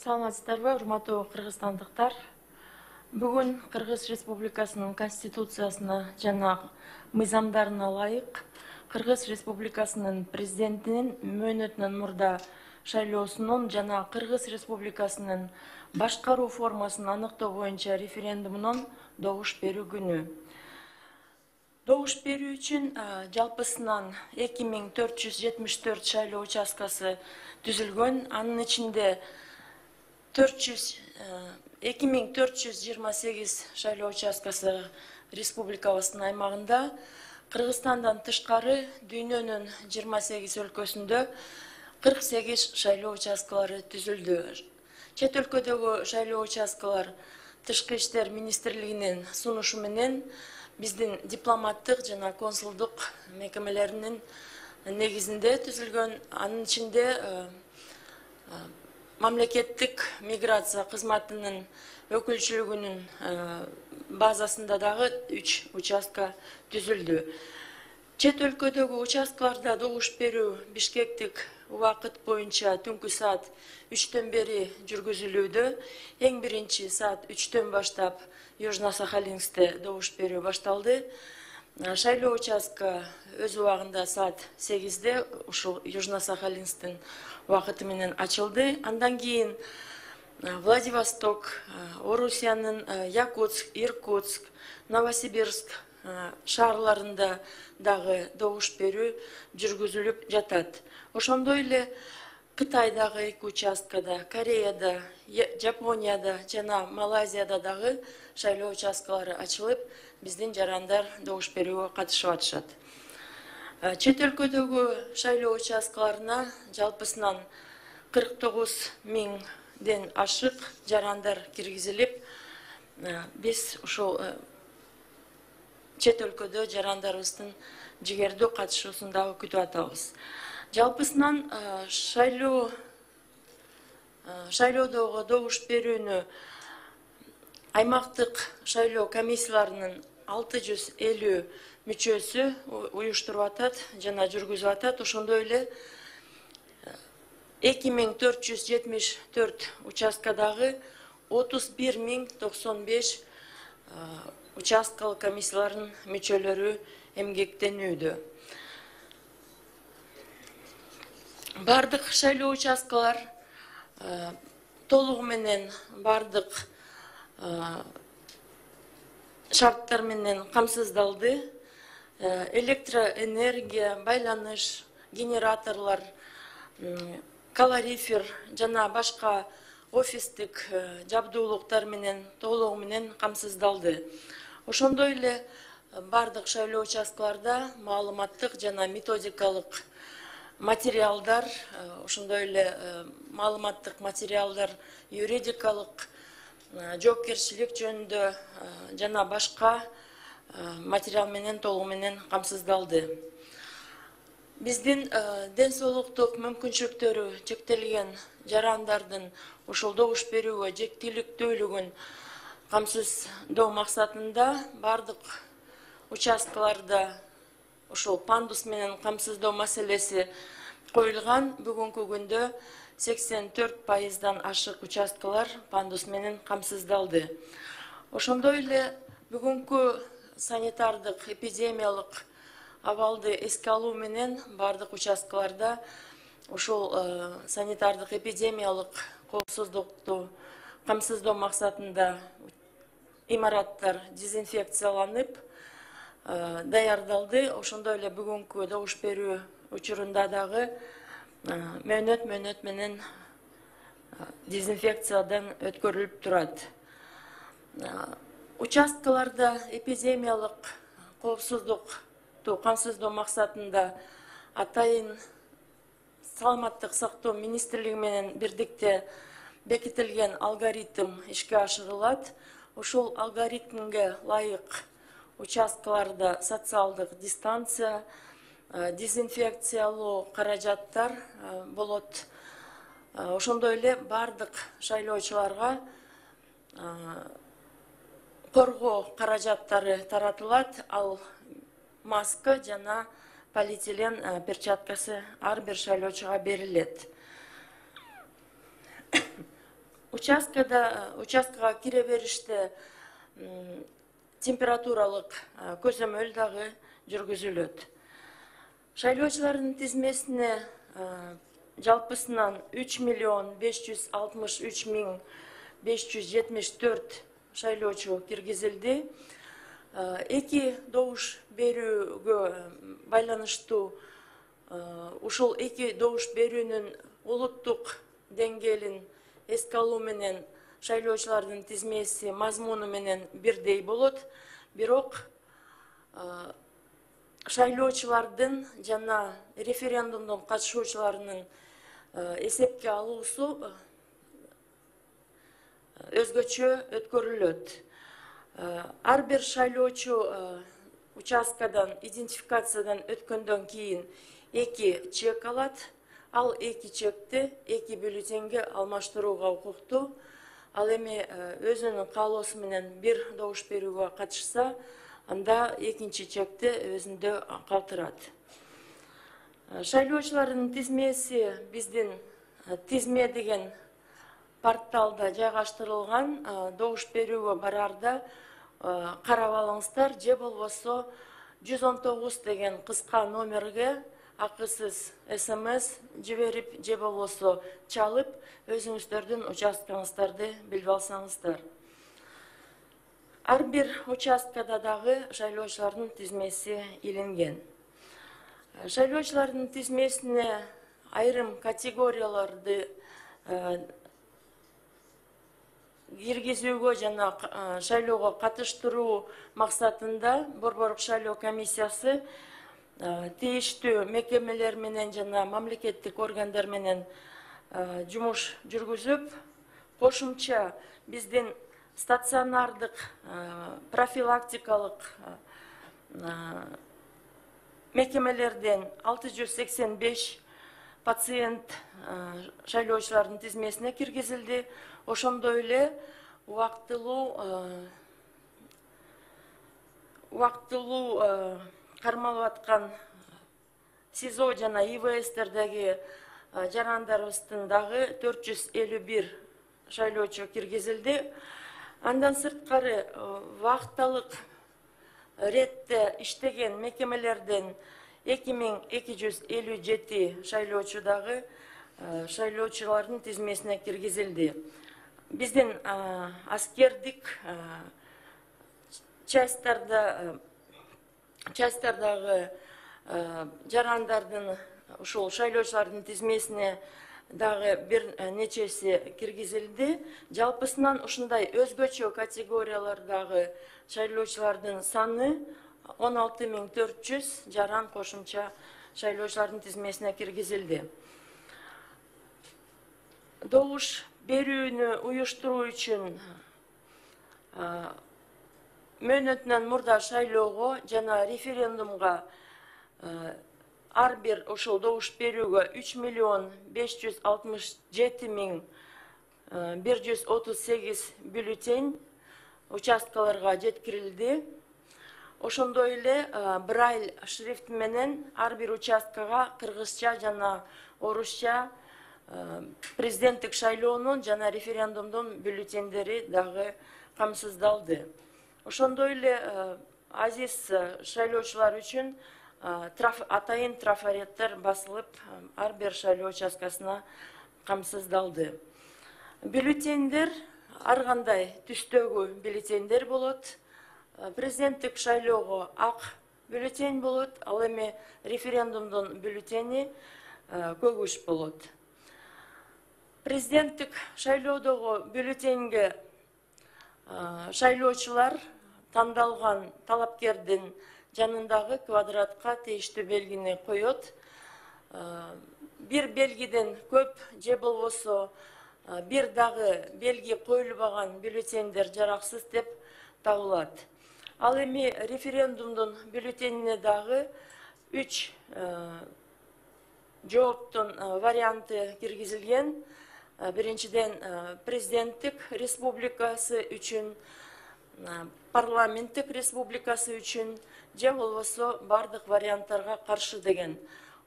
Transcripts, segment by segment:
Саламатсыздарбы, урматтуу кыргызстандыктар. Бүгүн Кыргыз Республикасынын Конституциясына жана мыйзамдарына ылайык Кыргыз Республикасынын президентинин мөөнөтүнөн мурда шайлоосунун жана Кыргыз Республикасынын башкаруу формасын аныктоо боюнча референдумунун добуш берүү күнү. Добуш берүү үчүн жалпысынан 2474 шайлоо участкасы түзүлгөн. Анын ичинде 2428 шайлоо участкасы республикабыздын аймагында, Кыргызстандан тышкары дүйнөнүн 28 өлкөсүндө 48 шайлоо участкалары түзүлдү. Чет өлкөдөгү шайлоо участкалар Тышкы иштер министрлигинин сунушу менен биздин дипломаттык жана консулдук мекемелеринин негизинде түзүлгөн. Анын ичинде мамлекеттик миграция кызматынын өкүлчүлүгүнүн базасында дагы 3 участка түзүлдү. Чет өлкөдөгү участкаларда добуш берүү Бишкектик убакыт боюнча түнкү саат 3-төн бери жүргүзүлүүдө. Эң биринчи саат 3-төн баштап Южно-Сахалинскте добуш берүү башталды. Шайлоо участка өз убагында саат 8-де ушул Южно-Сахалинсктин убакыты менен ачылды. Андан кийин Владивосток, Орусиянын Якутск, Иркутск, Новосибирск шаарларында дагы добуш берүү жүргүзүлүп жатат. Ошондой эле Кытайдагы 2 участкада, Кореяда, Жапонияда жана Малайзияда дагы шайлоо участкалары ачылып, биздин жарандар добуш берүүгө катышып атышат. Чет өлкөдөгү шайлоо участкаларына жалпысынан 49 миңден ашык жарандар киргизилип, биз ушул чет өлкөдө жарандарыбыздын жигердүү катышуусун дагы күтүп атабыз. Жалпысынан шайлоодогу добуш берүүнү аймактык шайлоо комиссияларынын 650 мүчөсү уюштуруп атат жана жүргүзүп атат. Ошондой эле 2474 участкадагы 31095 участкалык комиссиялардын мүчөлөрү эмгектенүүдө. Бардык шайлоо участкалар толугу менен бардык шарттар менен камсыздалды. Электроэнергия, байланыш, генераторлар, калорифер жана башка офистик жабдуулуктар менен толугу менен камсыздалды. Ошондой эле бардык шайлоо участкаларда маалыматтык жана методикалык материалдар, ошондой эле маалыматтык материалдар, юридикалык жоопкерчилик жөнүндө жана башка материал менен толугу менен камсыздалды. Биздин ден соолуктук мүмкүнчүлүктөрү чектелген жарандардын ушул добуш берүүгө жектиликтүүлүгүн камсыздоо максатында бардык участкаларда ушул пандус менен камсыздоо маселеси коюлган. Бүгүнкү күндө 84% ашык участкалар пандус менен камсыздалды. Ошондой эле бүгүнкү санитардык эпидемиялык абалды эске алуу менен бардык участкаларда ушул санитардык эпидемиялык коопсуздукту камсыздоо максатында имараттар дезинфекцияланып даярдалды. Ошондой эле бүгүнкү добуш берүү учурунда дагы мөөнөт менен дезинфекциядан өткөрүлүп турат. Участкаларда эпидемиялык коопсуздукту камсыздоо максатында атайын саламаттык сактоо министрлиги менен бирдикте бекитилген алгоритм ишке ашырылат. Ушул алгоритмге ылайык участкаларда социалдык дистанция, дезинфекциялоо каражаттар болот. Ошондой эле бардык шайлоочуларга коргоо каражаттары таратылат. Ал маска жана полиэтилен перчаткасы ар бир шайлоочуга берилет. участкага кире бериште температуралык көзөмөл дагы жүргүзүлөт. Шайлоочулардын тизмесине жалпысынан 3.563.574 шайлоочу киргизилди. Эки добуш берүүгө байланыштуу ушул эки добуш берүүнүн улуттук деңгээлин эске алуу менен шайлоочулардын тизмеси мазмуну менен бирдей болот. Бирок шайлоочулардын жана референдумдун катышуучуларынын эсепке алуусу өзгөчө өткөрүлөт. Ар бир шайлоочу участкадан идентификациядан өткөндөн кийин эки чек алат. Ал эки чекти эки бюллетенге алмаштырууга укуктуу. Ал эми өзүнүн каалоосу менен бир добуш берүүгө катышса, анда экинчи чекти өзүндө калтырат. Шайлоочулардын тизмеси биздин тизме деген порталда жайгаштырылган. Добуш берүүгө барарда карап алыңыздар, же болбосо 119 деген кыска номерге акысыз СМС жиберип, же болбосо чалып, өзүңүздөрдүн участкаңыздарды билип алсаңыздар. Ар бир участкада дагы шайлоочулардын тизмеси илинген. Шайлоочулардын тизмесине айрым категорияларды киргизүүгө жана шайлоого катыштыруу максатында Борборук шайлоо комиссиясы тийиштүү мекемелер менен жана мамлекеттик органдар менен жумуш жүргүзүп, кошумча биздин стационардык профилактикалык мекемелерден 685 пациент шайлоочулардын тизмесине киргизилди. Ошондой эле убактылуу кармалып аткан СИЗО жана ИВСтердеги жарандарыбыздын дагы 451 шайлоочу киргизилди. Андан сырткары вакталык ретте иштеген мекемелерден 2257 шайлоочу дагы шайлоочулардын тизмесине киргизилди. Биздин аскердик частардагы жарандардын ушул шайлоочулардын тизмесине дагы бир нечеси киргизилди. Жалпысынан ушундай өзгөчө категориялардагы шайлоочулардын саны 16400 жаран кошумча шайлоочулардын тизмесине киргизилди. Добуш берүүнү уюштуруу үчүн мөөнөтүнөн мурда шайлоого жана референдумга ар бир ошол добуш берүүгө 3.567.138 бюллетень участкаларга жеткирилди. Ошондой эле брайль шрифт менен ар бир участкага кыргызча жана орусча президенттик шайлоонун жана референдумдун бюллетендери дагы камсыздалды. Ошондой эле азиз шайлоочулар үчүн атайын трафареттер басылып ар бир шайлоо участкасына камсыздалды. Бюллетендер ар кандай түстөгү бюллетендер болот. Президенттик шайлоого ак бюллетень болот, ал эми референдумдун бюллетени көгүш болот. Президенттик шайлоодогу бюллетенге шайлоочулар тандалган талапкердин жанындагы квадратка тийиштүү белгини коет. Бир белгиден көп же болбосо бир дагы белги коюлбаган бюллетендер жараксыз деп табылат. Ал эми референдумдун бюллетенине дагы 3 жооптун варианты киргизилген. Биринчиден президенттик республикасы үчүн, парламенттик республикасы үчүн, же болбосо бардык варианттарга каршы деген.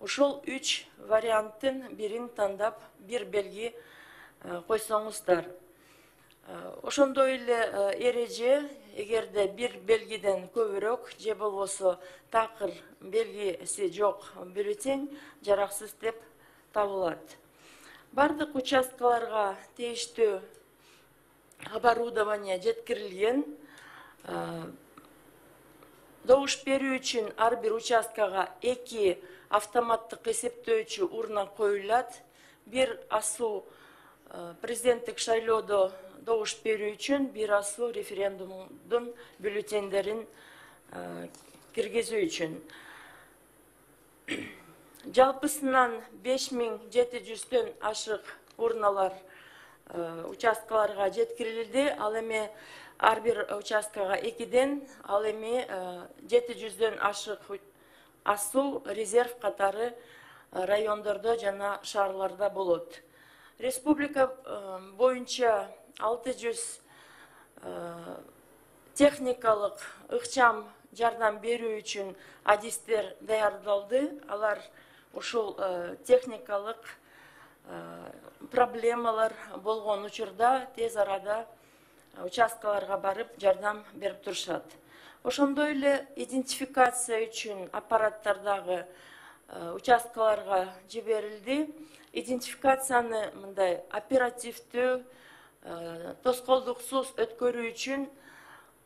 Ушул 3 варианттын бирин тандап, бир белги койсоңуздар. Ошондой эле эреже, эгерде бир белгиден көбүрөөк же болбосо такыр белгиси жок бюллетень жараксыз деп табылат. Бардык участкаларга тийиштүү оборудование жеткирилген. Добуш берүү үчүн ар бир участкага 2 автоматтык эсептөөчү урна коюлат. Бир асуу президенттик шайлоодо добуш берүү үчүн, бир асуу референдумдун бюллетендерин киргизүү үчүн. Жалпысынан 5700дөн ашык урналар участкаларга жеткирилди. Ал эми ар бир участкага 2ден, ал эми 700дөн ашык асуу резерв катары райондордо жана шаарларда болот. Республика боюнча 600 техникалык ыкчам жардам берүү үчүн адистер даярдалды. Алар ушул техникалык проблемалар болгон учурда тез арада участкаларга барып жардам берип турушат. Ошондой эле идентификация үчүн аппараттар дагы участкаларга жиберилди. Идентификацияны мындай оперативдүү, тоскоолдуксуз өткөрүү үчүн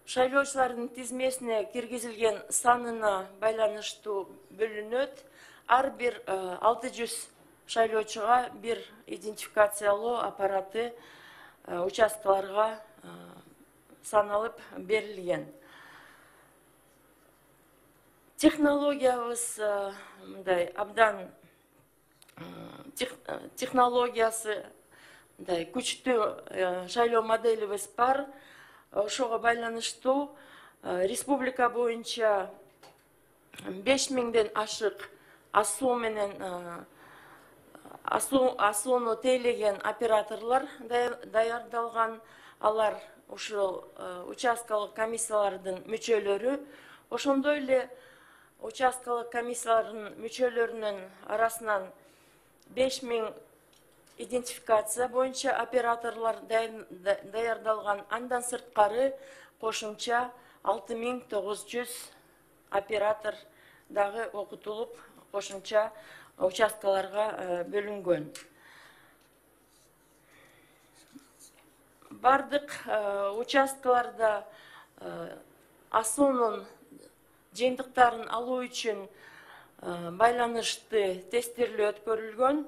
шайлоочулардын тизмесине киргизилген санына байланыштуу бөлүнөт. Ар бир 600 шайлоочуга бир идентификациялоо аппараты участкаларга саналып берилген. Технологиябыз мындай абдан технологиясы мындай күчтүү шайлоо моделибиз бар. Ошого байланыштуу республика боюнча 5000ден ашык асуу менен асууну тейлеген операторлор даярдалган. Алар ушул участкалык комиссиялардын мүчөлөрү. Ошондой эле участкалык комиссиялардын мүчөлөрүнүн арасынан 5000 идентификация боюнча операторлор даярдалган. Андан сырткары кошумча 6900 оператор дагы окутулуп, кошумча участкаларга бөлүнгөн. Бардык участкаларда асуунун жыйынтыктарын алуу үчүн байланышты тестирлөө өткөрүлгөн.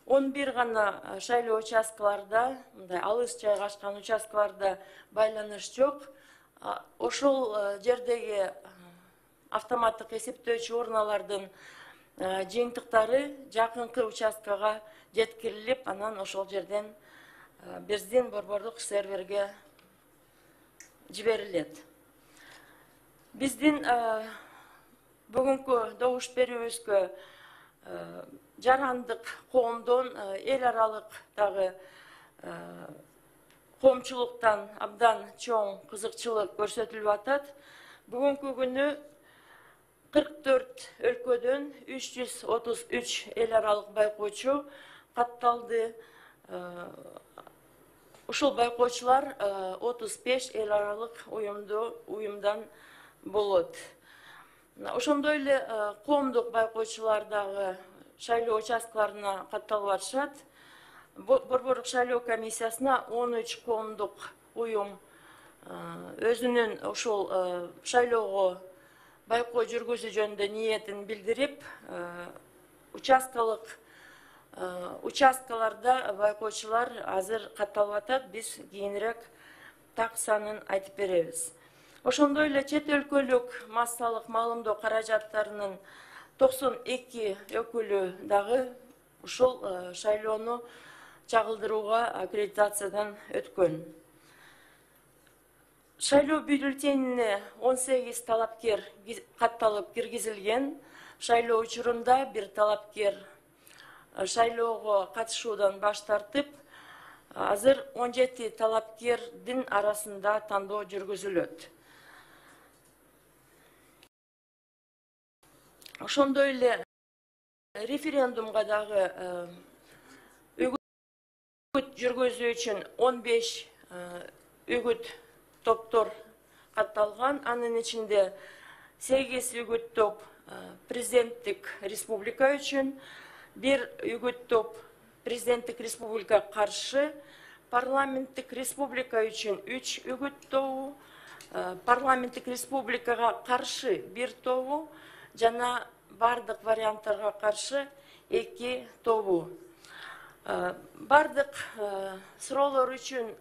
11 гана шайлоо участкаларда, мындай алыс жайгашкан участкаларда байланыш жок. Ошол жердеги автоматтык эсептөөчү урналардын жыйынтыктары жакынкы участкага жеткирилип, анан ошол жерден биздин борбордук серверге жиберилет. Биздин бүгүнкү добуш берүүбүзгө жарандык коомдон, эл аралык дагы коомчулуктан абдан чоң кызыкчылык көрсөтүлүп атат. Бүгүнкү күнү 44 өлкөдөн 333 эл аралык байкоочу катталды. Ушул байкоочулар 35 эл аралык уюмдан болот. Ошондой эле коомдук байкоочулар дагы шайлоо участкаларына катталып атышат. Борборлук шайлоо комиссиясына 13 коомдук уюм өзүнүн ошол шайлоого байкоо жүргүзүү жөнүндө ниетин билдирип, участкаларда байкоочулар азыр катталып атат. Биз кийинирээк так санын айтып беребиз. Ошондой эле чет өлкөлүк массалык маалымдоо каражаттарынын 92 өкүлү дагы ушул шайлоону чагылдырууга аккредитациядан өткөн. Шайлоо бюллетенине 18 талапкер катталып киргизилген. Шайлоо учурунда бир талапкер шайлоого катышуудан баш тартып, азыр 17 талапкердин арасында тандоо жүргүзүлөт. Ошондой эле референдумга дагы үгүт жүргүзүү үчүн 15 үгіт топтор катталган. Анын ичинде 8 үгіт топ президенттик республика үчүн, 1 үгіт топ президенттик республика каршы, парламенттик республика үчүн 3 үгіт тобу, парламенттик республикага каршы 1 тобу жана бардык варианттарга каршы 2 тобу. Бардык суроолор үчүн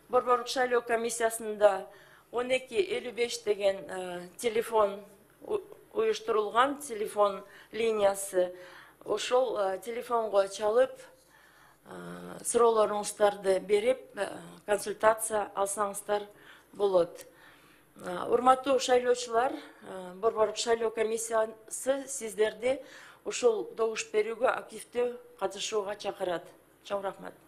Борборлук шайлоо комиссиясында 1255 деген телефон уюштурулган, телефон линиясы. Ошол телефонго чалып, суроолоруңуздарды берип, консультация алсаңыздар болот. Урматтуу шайлоочулар, Борборлук шайлоо комиссиясы сиздерди ушул добуш берүүгө активдүү катышууга чакырат. Чоң рахмат.